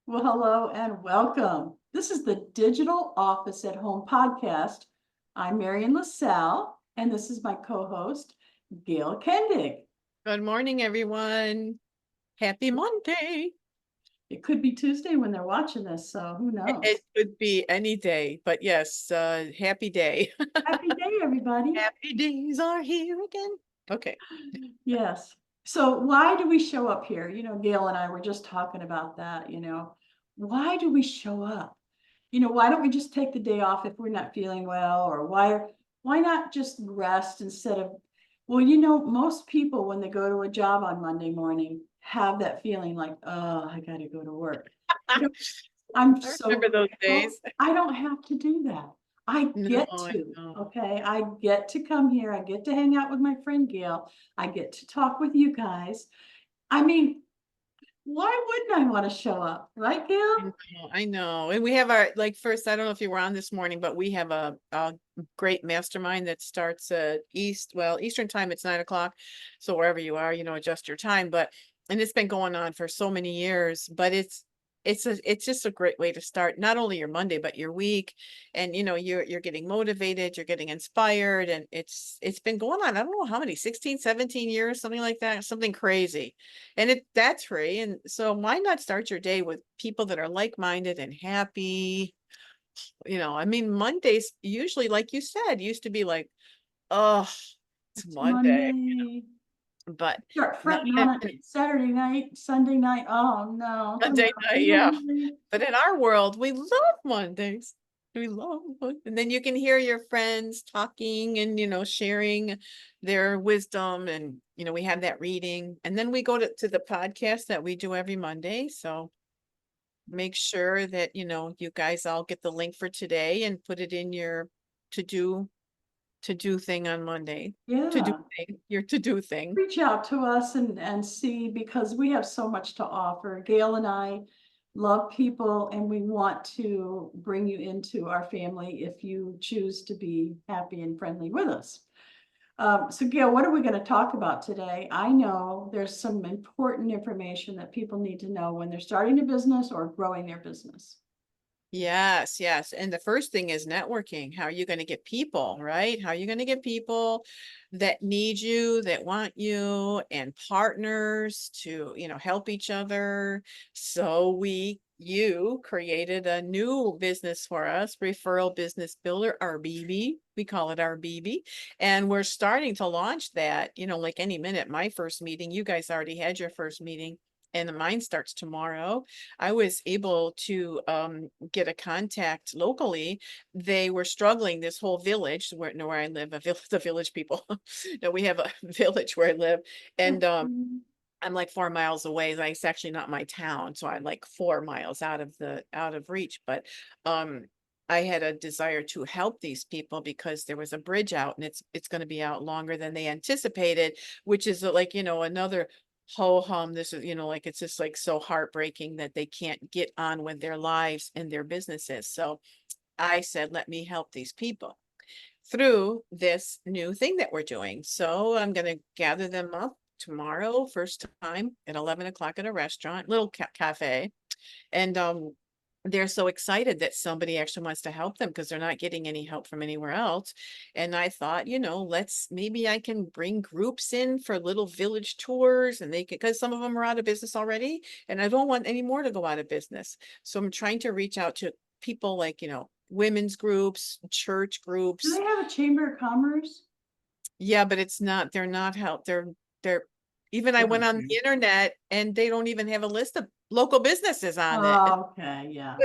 Well, hello and welcome. This is the Digital Office at Home podcast. I'm Marian LaSalle, and this is my co-host, Gail Kendig. Good morning, everyone. Happy Monday. It could be Tuesday when they're watching this, so who It knows? could be any day, but yes, happy day. Happy day, everybody. Happy days are here again. Okay. Yes. So why do we show up here? Gail and I were just talking about that, why do we show up? Why don't we just take the day off if we're not feeling well, or why not just rest instead of, well, most people when they go to a job on Monday morning have that feeling like, oh, I got to go to work. You know, I'm I so remember those grateful. days. I don't have to do that. I No, get I to, know. okay? I get to come here. I get to hang out with my friend Gail. I get to talk with you guys. I mean, why wouldn't I want to show up? Right, Gail? I know. And we have our, like, first, I don't know if you were on this morning, but we have a great mastermind that starts Eastern time, it's 9 o'clock. So wherever you are, adjust your time. And it's been going on for so many years, but it's just a great way to start not only your Monday, but your week. And you're getting motivated, you're getting inspired, and it's been going on. I don't know how many, 16, 17 years, something like that, something crazy. And that's free. And so why not start your day with people that are like-minded and happy? I mean, Mondays usually, like you said, used to be like, oh, it's It's Monday, Monday. but Start not fretting on it Saturday night, Sunday night. Oh no, Monday tomorrow's night, yeah. Monday. But in our world, we love Mondays. We love and then you can hear your friends talking and sharing their wisdom, and we have that reading, and then we go to the podcast that we do every Monday. So make sure that you guys all get the link for today and put it in your to do to do thing on Monday. To do Yeah. thing, your to do thing. Reach out to us and see, because we have so much to offer. Gail and I love people, and we want to bring you into our family if you choose to be happy and friendly with us. So Gail, what are we going to talk about today? I know there's some important information that people need to know when they're starting a business or growing their business. Yes, yes. And the first thing is networking. How are you going to get people, right? How are you going to get people that need you, that want you, and partners to, help each other? So you created a new business for us, Referral Business Builder, RBB. We call it RBB. And we're starting to launch that, like any minute. My first meeting, you guys already had your first meeting, and mine starts tomorrow. I was able to get a contact locally. They were struggling, this whole village where I live, the village people. No, we have a village where I live, and Mhm. I'm like 4 miles away. Like, it's actually not my town, so I'm like 4 miles out of reach. But um, I had a desire to help these people because there was a bridge out, and it's going to be out longer than they anticipated, which is like another ho hum. This is like it's just like so heartbreaking that they can't get on with their lives and their businesses. So I said, let me help these people through this new thing that we're doing. So I'm going to gather them up tomorrow, first time at 11 o'clock at a restaurant, little cafe. And they're so excited that somebody actually wants to help them because they're not getting any help from anywhere else. And I thought, maybe I can bring groups in for little village tours, and they could, because some of them are out of business already, and I don't want any more to go out of business. So I'm trying to reach out to people like, women's groups, church Do groups. they have a chamber of commerce? Yeah, but they're not help. They're even I went on the internet and they don't even have a list of local businesses on it. Oh, okay, yeah.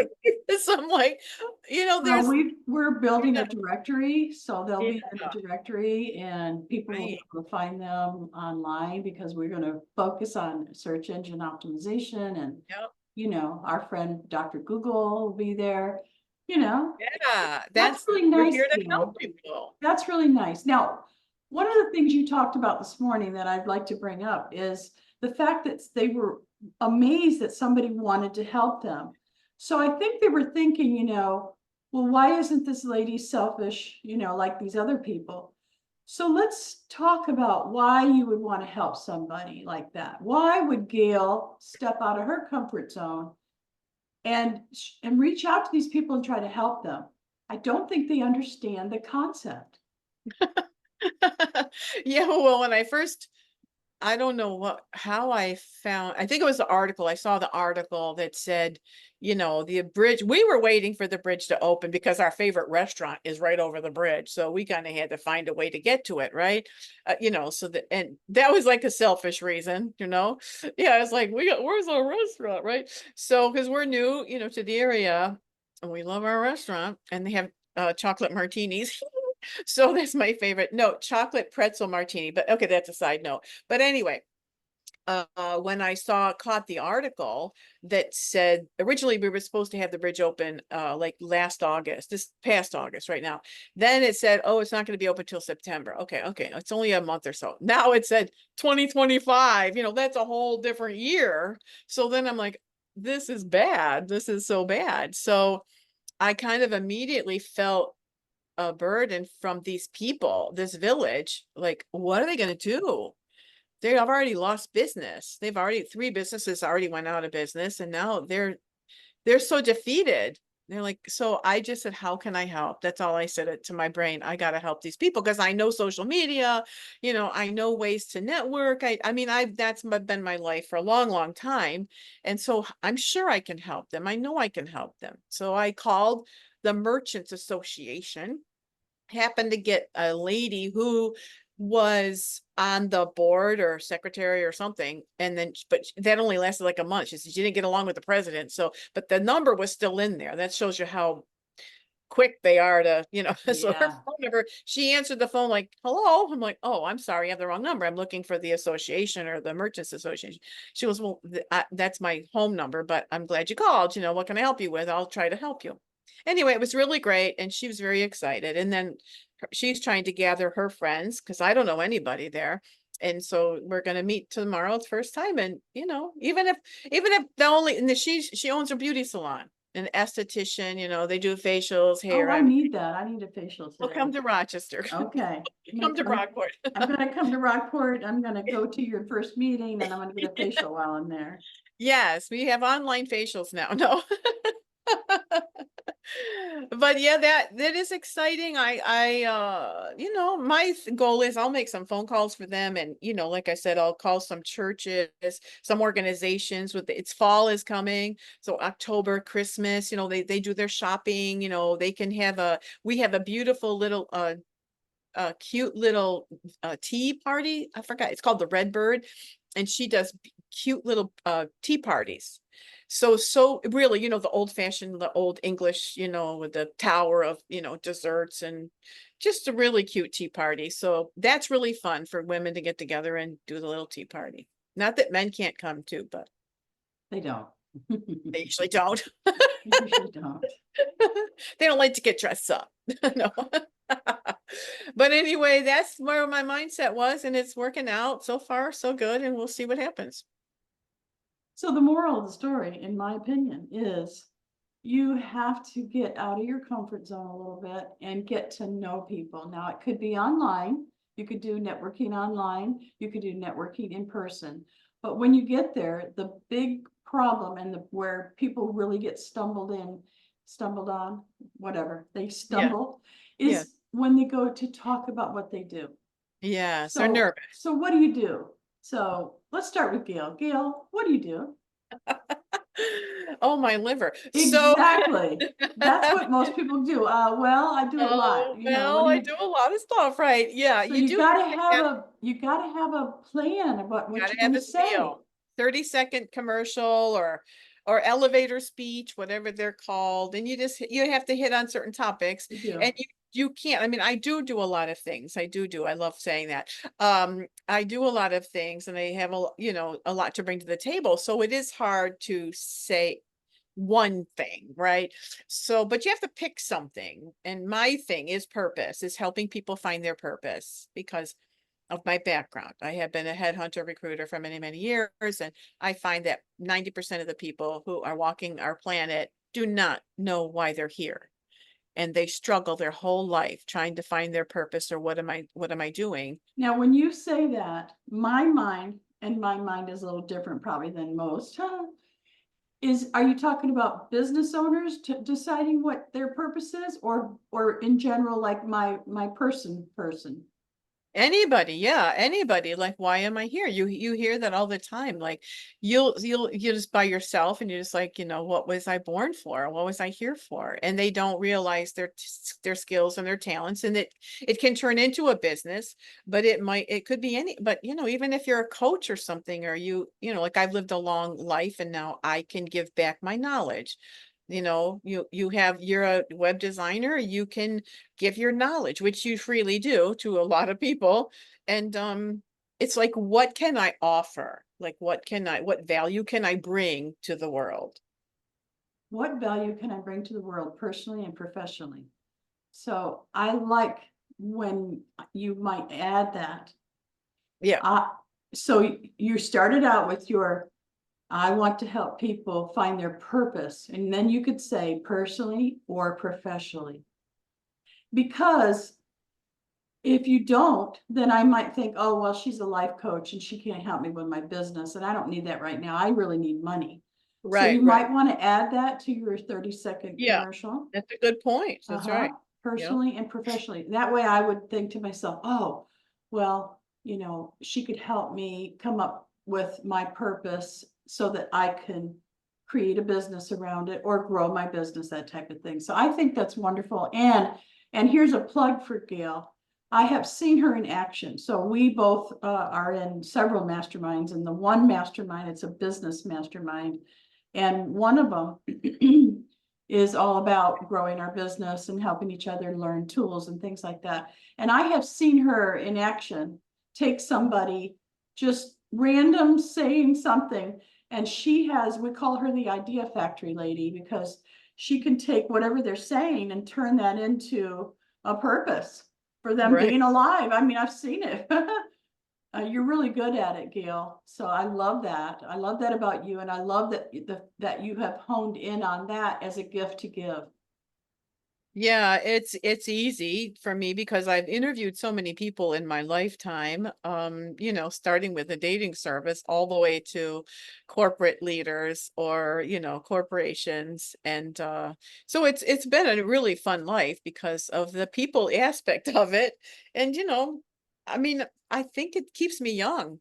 So I'm like, Well, there's we're building a directory, so they'll yeah, be in a directory and people will be right. able to find them online, because we're going to focus on search engine optimization. And, Yep. our friend Dr. Google will be there. You know, Yeah, that's really we're nice, here to help Gail. people. That's really nice. Now, one of the things you talked about this morning that I'd like to bring up is the fact that they were amazed that somebody wanted to help them. So I think they were thinking, well, why isn't this lady selfish, like these other people? So let's talk about why you would want to help somebody like that. Why would Gail step out of her comfort zone and reach out to these people and try to help them. I don't think they understand the concept. Yeah, well, when I first, I don't know how I found, I think it was the article. I saw the article that said, the bridge, we were waiting for the bridge to open because our favorite restaurant is right over the bridge. So we kind of had to find a way to get to it, right? So that, and that was like a selfish reason, Yeah, it's like, where's our restaurant, right? So, because we're new, to the area and we love our restaurant and they have chocolate martinis. So that's my favorite. No, chocolate pretzel martini. But okay, that's a side note. But anyway, when I caught the article that said originally we were supposed to have the bridge open like last August, this past August right now. Then it said, oh, it's not going to be open till September. Okay, it's only a month or so. Now it said 2025, that's a whole different year. So then I'm like, this is bad. This is so bad. So I kind of immediately felt a burden from these people, this village. Like, what are they going to do? They have already lost business. They've already, 3 businesses already went out of business, and now they're so defeated. They're like, so I just said, how can I help? That's all I said it to my brain. I got to help these people because I know social media, I know ways to network. I mean, that's been my life for a long, long time. And so I'm sure I can help them. I know I can help them. So I called the Merchants Association, happened to get a lady who was on the board or secretary or something, and then but that only lasted like a month. She said she didn't get along with the president, so but the number was still in there. That shows you how quick they are to, so her Yeah. phone number, she answered the phone like, hello. I'm like, oh, I'm sorry, I have the wrong number. I'm looking for the association or the Merchants Association. She goes, well, that's my home number, but I'm glad you called. What can I help you with? I'll try to help you. Anyway, it was really great, and she was very excited. And then she's trying to gather her friends because I don't know anybody there. And so we're going to meet tomorrow, the first time. And even if the only, and she owns a beauty salon, an esthetician, they do facials, Oh, hair. I I mean, need that. I need a facial well, today. come to Rochester. Okay. Come to Rockport. I'm gonna come to Rockport. I'm gonna go to your first meeting and I'm gonna get a facial while I'm there. Yes, we have online facials now. No. But yeah, that is exciting. My goal is I'll make some phone calls for them, and like I said, I'll call some churches, some organizations it's fall is coming. So October, Christmas, they do their shopping, they can we have a beautiful little cute little tea party. I forgot, it's called the Redbird, and she does cute little tea parties. So really, the old fashioned, the old English, with the tower of, desserts, and just a really cute tea party. So that's really fun for women to get together and do the little tea party. Not that men can't come too, but They don't. they usually don't. They usually don't. They don't like to get dressed up. No. But anyway, that's where my mindset was, and it's working out so far, so good, and we'll see what happens. So the moral of the story, in my opinion, is you have to get out of your comfort zone a little bit and get to know people. Now, it could be online. You could do networking online. You could do networking in person. But when you get there, the big problem and where people really get stumbled on, whatever, they Yeah. stumble, Yeah. is when they go to talk about what they do. Yes, they're nervous. So what do you do? So let's start with Gail. Gail, what do you do? Oh, my liver. Exactly. That's what most people do. Well, I do a lot. What Well, do I you? do a lot of stuff, right? Yeah, So you you do gotta have to have you gotta have a plan about what gotta you're have gonna a say. spiel. 30-second commercial or elevator speech, whatever they're called. And you have to hit on certain topics. You do. And you can't, I mean, I do a lot of things. I love saying that. I do a lot of things, and I have a lot to bring to the table. So it is hard to say one thing, right? So, but you have to pick something. And my thing is purpose, is helping people find their purpose because of my background. I have been a headhunter recruiter for many, many years, and I find that 90% of the people who are walking our planet do not know why they're here. And they struggle their whole life trying to find their purpose, or what am I doing? Now, when you say that, my mind, and my mind is a little different probably than most, are you talking about business owners deciding what their purpose is, or in general, like my person? Anybody, yeah, anybody. Like, why am I here? You hear that all the time. Like, you're just by yourself, and you're just like, what was I born for? What was I here for? And they don't realize their skills and their talents, and it can turn into a business, but it could be any. But even if you're a coach or something, or like I've lived a long life, and now I can give back my knowledge. You're a web designer, you can give your knowledge, which you freely do to a lot of people. And it's like, what can I offer? Like, what value can I bring to the world? What value can I bring to the world personally and professionally? So I like when you might add that. Yeah, So you started out with I want to help people find their purpose. And then you could say personally or professionally. Because if you don't, then I might think, oh, well, she's a life coach and she can't help me with my business. And I don't need that right now. I really need money. So right, you right. might want to add that to your 30-second Yeah, commercial. that's a good point. That's Uh-huh. right. Yeah. Personally and professionally. That way I would think to myself, oh, well, she could help me come up with my purpose so that I can create a business around it or grow my business, that type of thing. So I think that's wonderful. And here's a plug for Gail. I have seen her in action. So we both are in several masterminds, and the one mastermind, it's a business mastermind. And one of them is all about growing our business and helping each other learn tools and things like that. And I have seen her in action take somebody just random saying something, and we call her the idea factory lady, because she can take whatever they're saying and turn that into a purpose for them Right. being alive. I mean, I've seen it. You're really good at it, Gail. So I love that. I love that about you. And I love that you have honed in on that as a gift to give. Yeah, it's easy for me because I've interviewed so many people in my lifetime, starting with a dating service all the way to corporate leaders or, corporations. And so it's been a really fun life because of the people aspect of it. And I mean, I think it keeps me young.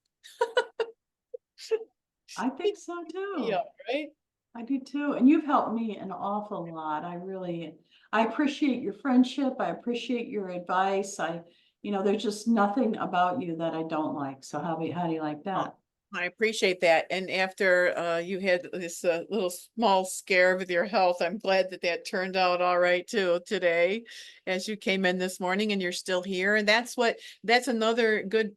I think so Yeah, too. right? I do too. And you've helped me an awful lot. I appreciate your friendship. I appreciate your advice. There's just nothing about you that I don't like. So how do you like Oh, that? I appreciate that. And after you had this little small scare with your health, I'm glad that that turned out all right too today, as you came in this morning and you're still here. And that's another good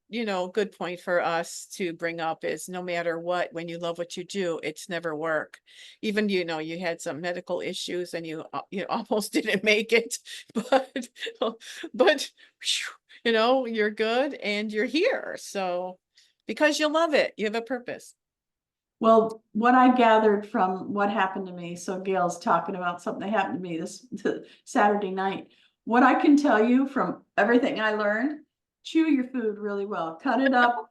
point for us to bring up is no matter what, when you love what you do, it's never work. Even, you had some medical issues and you almost didn't make it, but you're good and you're here. So because you love it, you have a purpose. Well, what I gathered from what happened to me, so Gail's talking about something that happened to me this Saturday night. What I can tell you from everything I learned, chew your food really well. Cut it up,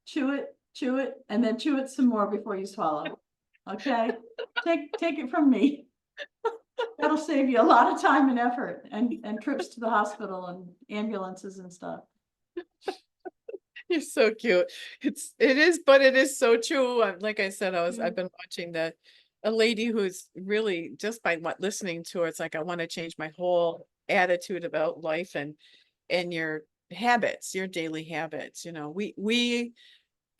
chew it, and then chew it some more before you swallow. Okay? Take it from me. That'll save you a lot of time and effort and trips to the hospital and ambulances and stuff. You're so cute. But it is so true. Like I said, I've been watching a lady who's really just by listening to her, it's like I want to change my whole attitude about life and your habits, your daily habits. We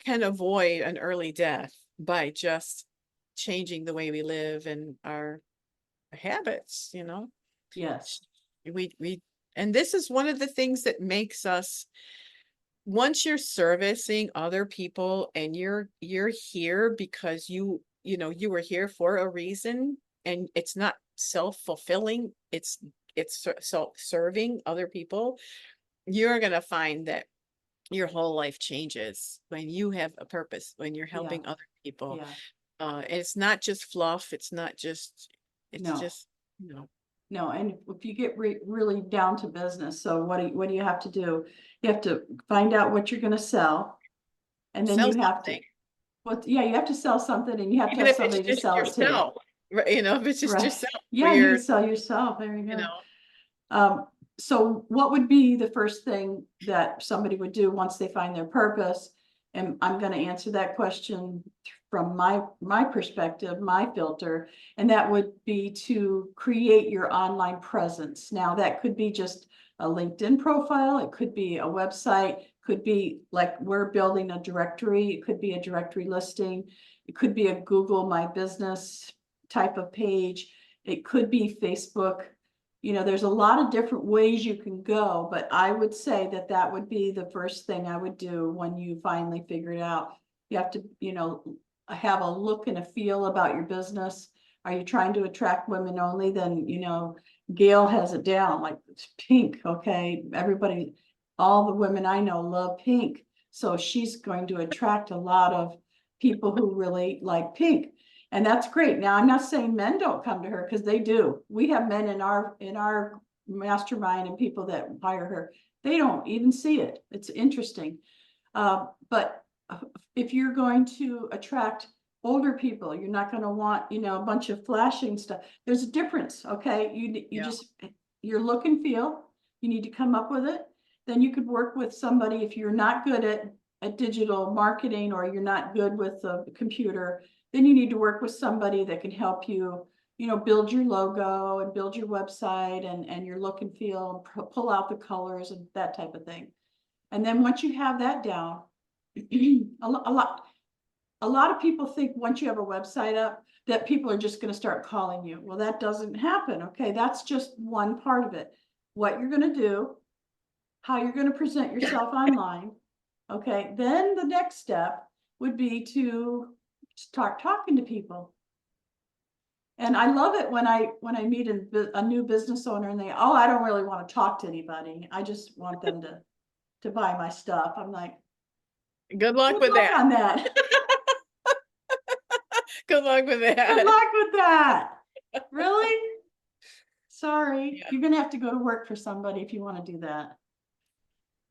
can avoid an early death by just changing the way we live and our habits. Yes. We and this is one of the things that makes us, once you're servicing other people and you're here because you were here for a reason, and it's not self-fulfilling, it's serving other people, you're going to find that your whole life changes when you have a purpose, when you're Yeah. helping other people. Yeah. And it's not just fluff, it's No. just you know No, and if you get really down to business, so what do you have to do? You have to find out what you're gonna sell. And then sell you have to, something. But yeah, you have to sell something and you have to Even have if it's somebody to just sell it to. yourself, right? You know, if it's just Right. yourself for Yeah, you your, can sell yourself. There you you go. know, So what would be the first thing that somebody would do once they find their purpose? And I'm going to answer that question from my perspective, my filter, and that would be to create your online presence. Now, that could be just a LinkedIn profile, it could be a website, could be like we're building a directory, it could be a directory listing, it could be a Google My Business type of page, it could be Facebook. You know, there's a lot of different ways you can go, but I would say that that would be the first thing I would do when you finally figure it out. You have to, you know, have a look and a feel about your business. Are you trying to attract women only? Then, you know, Gail has it down like it's pink, okay? Everybody, all the women I know love pink. So she's going to attract a lot of people who really like pink. And that's great. Now, I'm not saying men don't come to her because they do. We have men in our mastermind and people that hire her. They don't even see it. It's interesting. But if you're going to attract older people, you're not going to want, you know, a bunch of flashing stuff. There's a difference. Okay. You yeah. just, your look and feel, you need to come up with it. Then you could work with somebody if you're not good at digital marketing or you're not good with the computer, then you need to work with somebody that can help you, you know, build your logo and build your website and your look and feel, and pull out the colors and that type of thing. And then once you have that down, a lot of people think once you have a website up that people are just going to start calling you. Well, that doesn't happen. Okay, that's just one part of it. What you're going to do, how you're going to present yourself online. Okay, then the next step would be to start talking to people. And I love it when I meet a new business owner and they, oh, I don't really want to talk to anybody. I just want them to buy my stuff. I'm like, Good luck good with luck that. on that. Good luck with Good that. luck with that. Really? Sorry, Yeah. you're gonna have to go to work for somebody if you want to do that.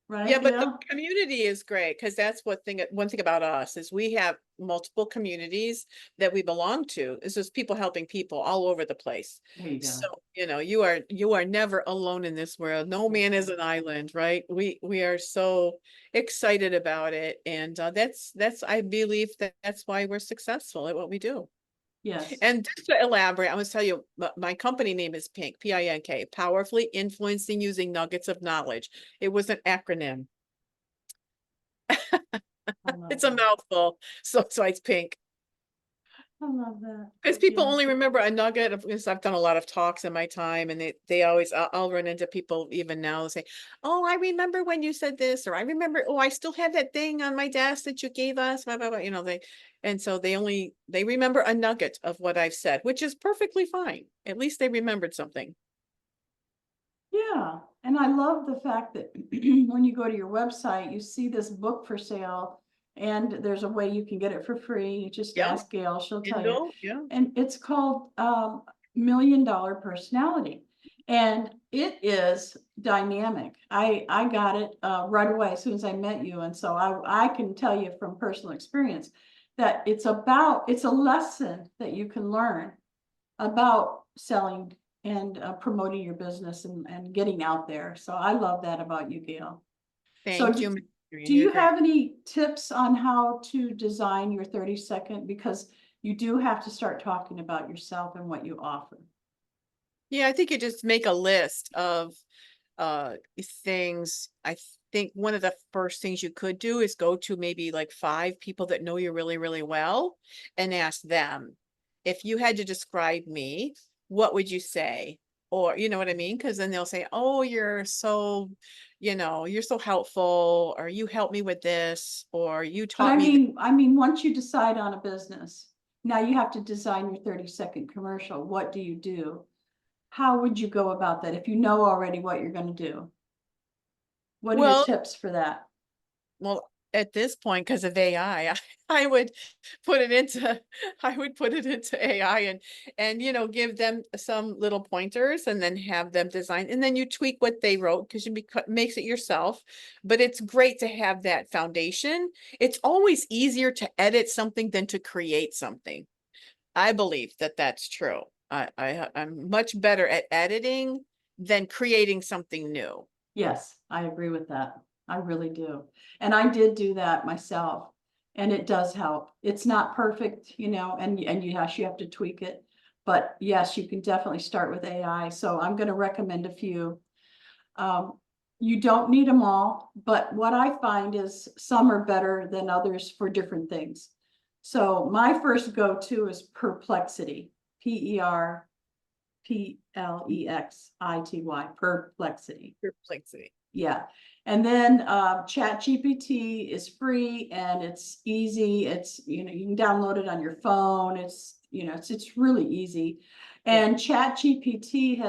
Right, Yeah, but the Gail? community is great because that's one thing about us is we have multiple communities that we belong to. It's just people helping people all over the place. There you go. So, you know, you are never alone in this world. No man is an island, right? We are so excited about it. And that's I believe that's why we're successful at what we do. Yes. And just to elaborate, I must tell you, my company name is PINK, P-I-N-K, Powerfully Influencing Using Nuggets of Knowledge. It was an acronym. It's a that. mouthful, so it's PINK. I love that. Because people Yeah. only remember a nugget of, because I've done a lot of talks in my time, and they always, I'll run into people even now say, "Oh, I remember when you said this," or "I remember, oh, I still have that thing on my desk that you gave us." Blah, blah, blah. You know, and so they remember a nugget of what I've said, which is perfectly fine. At least they remembered something. Yeah, and I love the fact that when you go to your website, you see this book for sale, and there's a way you can get it for free. You just Yeah, ask Gail, she'll tell you. Kindle, yeah. And it's called Million Dollar Personality, and it is dynamic. I got it right away as soon as I met you, and so I can tell you from personal experience that it's a lesson that you can learn about selling and promoting your business and getting out there. So I love that about you, Gail. So Thank you, Ms. Green. do You're you great. have any tips on how to design your 30-second? Because you do have to start talking about yourself and what you offer. Yeah, I think you just make a list of things. I think one of the first things you could do is go to maybe like 5 people that know you really, really well and ask them, if you had to describe me, what would you say? Or, you know what I mean? Because then they'll say, "Oh, you're so, you know, you're so helpful," or "You helped me with this," or "You But taught me." I mean, once you decide on a business, now you have to design your 30-second commercial. What do you do? How would you go about that if you know already what you're going to do? What are your Well, tips for that? well, at this point, because of AI, I would put it into, I would put it into AI and, you know, give them some little pointers and then have them design, and then you tweak what they wrote because makes it yourself. But it's great to have that foundation. It's always easier to edit something than to create something. I believe that that's true. I'm much better at editing than creating something new. Yes, I agree with that. I really do. And I did do that myself. And it does help. It's not perfect, you know, and yes, you have to tweak it. But yes, you can definitely start with AI. So I'm going to recommend a few. You don't need them all, but what I find is some are better than others for different things. So my first go-to is Perplexity, Perplexity, Perplexity. yeah. And then Chat GPT is free and it's easy. It's, you know, you can download it on your phone. It's, you know, it's really easy. And Chat GPT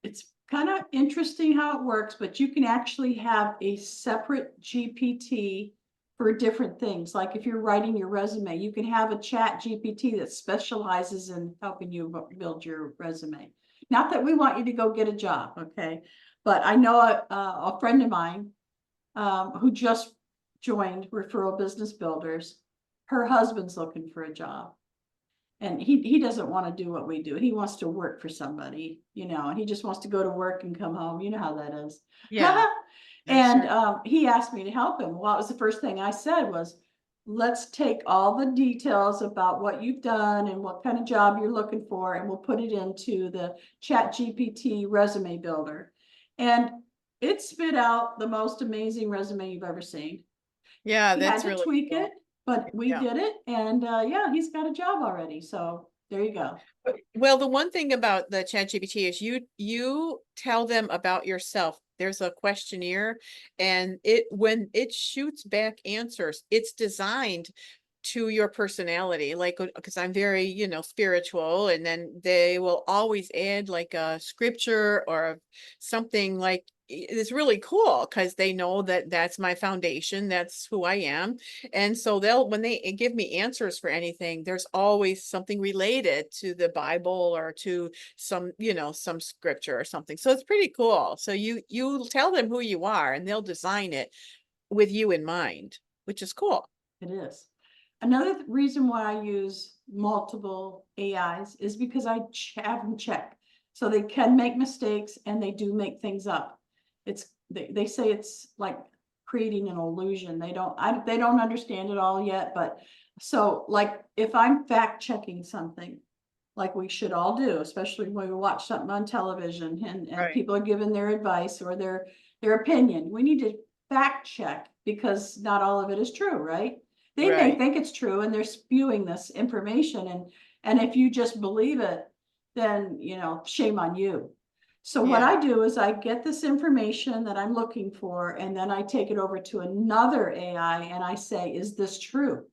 it's kind of interesting how it works, but you can actually have a separate GPT for different things. Like if you're writing your resume, you can have a Chat GPT that specializes in helping you build your resume. Not that we want you to go get a job, okay? But I know a friend of mine who just joined Referral Business Builders. Her husband's looking for a job. And he doesn't want to do what we do. He wants to work for somebody, you know, and he just wants to go to work and come home. You know how that is. Yeah. And Sure. he asked me to help him. Well, it was the first thing I said was, let's take all the details about what you've done and what kind of job you're looking for, and we'll put it into the Chat GPT resume builder. And it spit out the most amazing resume you've ever seen. Yeah, He had that's to really tweak cool. it, but we Yeah. did it, and yeah, he's got a job already. So there you go. Well, the one thing about the ChatGPT is you tell them about yourself. There's a questionnaire, and when it shoots back answers, it's designed to your personality. Like, because I'm very, you know, spiritual, and then they will always add like a scripture or something. Like, it's really cool because they know that that's my foundation, that's who I am. And so when they give me answers for anything, there's always something related to the Bible or to some, you know, some scripture or something. So it's pretty cool. So you tell them who you are and they'll design it with you in mind, which is cool. It is. Another reason why I use multiple AIs is because I have them check. So they can make mistakes and they do make things up. They say it's like creating an illusion. They don't understand it all yet, but so like if I'm fact checking something, like we should all do, especially when we watch something on television and Right. people are giving their advice or their opinion, we need to fact check because not all of it is true, right? They may Right. think it's true and they're spewing this information, and if you just believe it, then, you know, shame on you. So what Yeah. I do is I get this information that I'm looking for, and then I take it over to another AI and I say, is this true?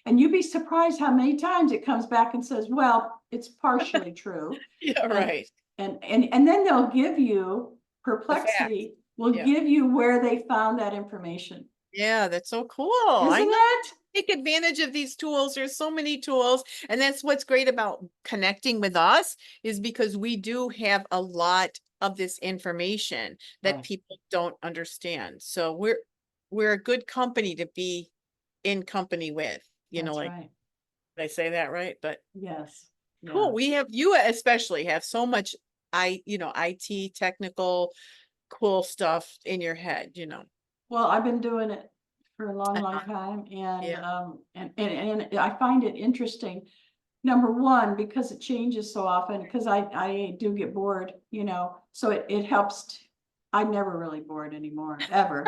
And you'd be surprised how many times it comes back and says, well, it's partially true. Yeah, And right. and then they'll give you The facts. Perplexity will Yeah. give you where they found that information. Yeah, that's so cool. I Isn't know. it? Take advantage of these tools. There's so many tools. And that's what's great about connecting with us, is because we do have a lot of this information that Right. people don't understand. So we're a good company to be in company with, you know, That's like, right. did I say that right? But Yes. Yeah. cool. You especially have so much IT technical cool stuff in your head, you know. Well, I've been doing it for a long, long Uh-huh. time, Yeah. and I find it interesting. Number one, because it changes so often, because I do get bored, you know, so it helps. I'm never really bored anymore, ever.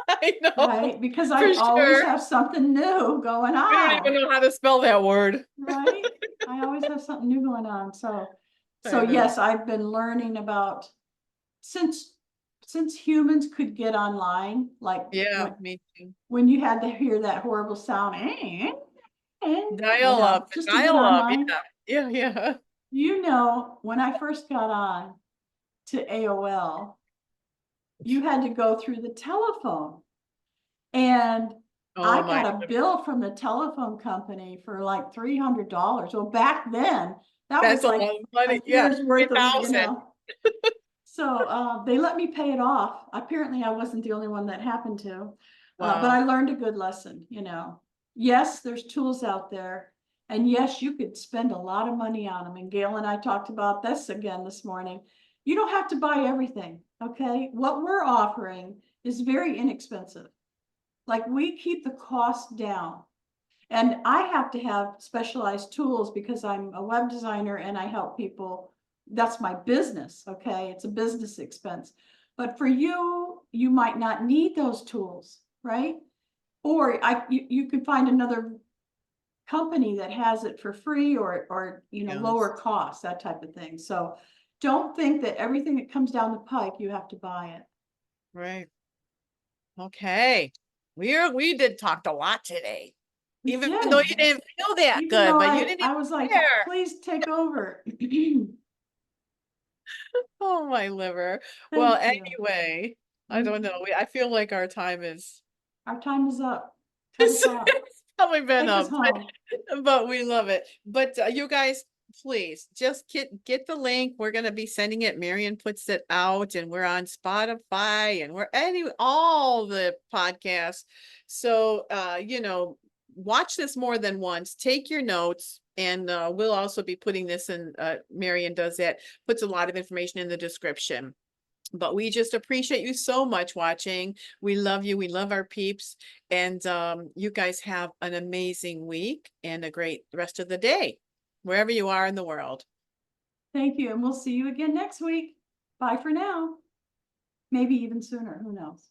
I know, Right? Because I for always sure. have something new going I don't even on, know how to spell that word. right? I always have something new going on. So I know. yes, I've been learning about since humans could get online, like Yeah, me too. when you had to hear that horrible sound, you know, just to get Dial up. online. Yeah, yeah, yeah. You know, when I first got on to AOL, you had to go through the telephone. And I Oh my, got a bill from the telephone company for like $300. Well, back then, that that's was a like lot of money. a Yeah, year's worth of, 3,000. So they let me pay it off. Apparently, I wasn't the only one that happened to, but Wow. I learned a good lesson. Yes, there's tools out there, and yes, you could spend a lot of money on them. And Gail and I talked about this again this morning. You don't have to buy everything, okay? What we're offering is very inexpensive. Like we keep the cost down. And I have to have specialized tools because I'm a web designer and I help people. That's my business, okay? It's a business expense. But for you, you might not need those tools, right? Or you could find another company that has it for free or Yes, lower cost, that type of thing. So don't think that everything that comes down the pike, you have to buy it. right. Okay. We did talked a lot today, We even though did. you didn't feel that Even good, though but you I, didn't I was even like, care. please take over. Oh, my liver. Well, Thank you. anyway, I don't Mhm. know. I feel like our time is Our time is up. 10 it's o'clock. probably been Take us up, home. but we love it. But you guys, please just get the link. We're gonna be sending it. Marion puts it out, and we're on Spotify, and we're all the podcasts. So watch this more than once. Take your notes, and we'll also be putting this in. Marion does that. Puts a lot of information in the description. But we just appreciate you so much watching. We love you. We love our peeps. And you guys have an amazing week and a great rest of the day, wherever you are in the world. Thank you. And we'll see you again next week. Bye for now. Maybe even sooner. Who knows?